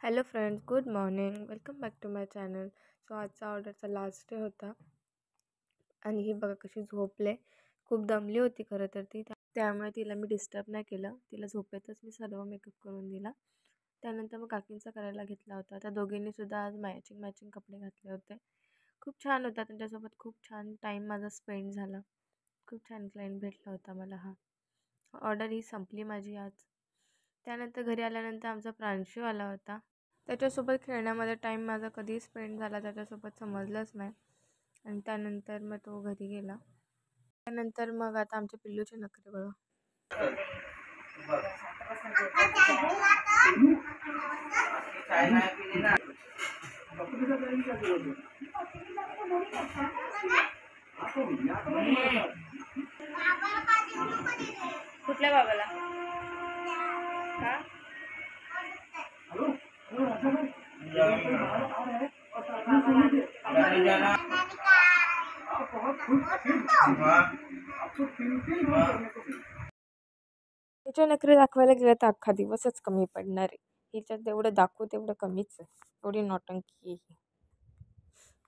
Hello friends, good morning. Welcome back to my channel. So आजचा ऑर्डरचा last day होता आणि ही बघा कशी झोपले. खूप दमली होती खरं तर ती, त्यामुळे तिला मी डिस्टर्ब नाही केलं. तिला झोपेतच मी सर्व मेकअप करून दिला. त्यानंतर मग काकींचा करायला घेतला होता. त्या दोघींनीसुद्धा आज मॅचिंग कपडे घातले होते. खूप छान होता. त्यांच्यासोबत खूप छान टाईम माझा स्पेंड झाला. खूप छान क्लायंट भेटला होता मला. ऑर्डर ही संपली माझी आज. त्यानंतर घरी आल्यानंतर आमचा प्रांशू आला होता. त्याच्यासोबत खेळण्यामध्ये टाईम माझा कधी स्पेंड झाला त्याच्यासोबत समजलंच नाही. आणि त्यानंतर मग तो घरी गेला. त्यानंतर मग आता आमच्या पिल्लूचे नखरे बघा. कुठल्या बाबाला? हिचे नखरे दाखवायला गेलं तर अख्खा दिवसच कमी पडणार आहे. हिच्यात जेवढं दाखवू तेवढं कमीच आहे. एवढी नौटंकी आहे ही.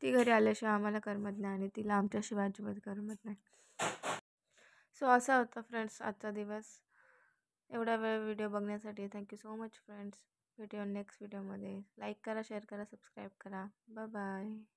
ती घरी आल्याशिवाय आम्हाला करमत नाही आणि तिला आमच्याशिवाय अजिबात करमत नाही. सो असा होता फ्रेंड्स आजचा दिवस. एवढा वेळ व्हिडिओ बघण्यासाठी थँक्यू सो मच फ्रेंड्स. भेटूया नेक्स्ट व्हिडिओमध्ये. लाईक करा, शेअर करा, सबस्क्राईब करा. Bye bye.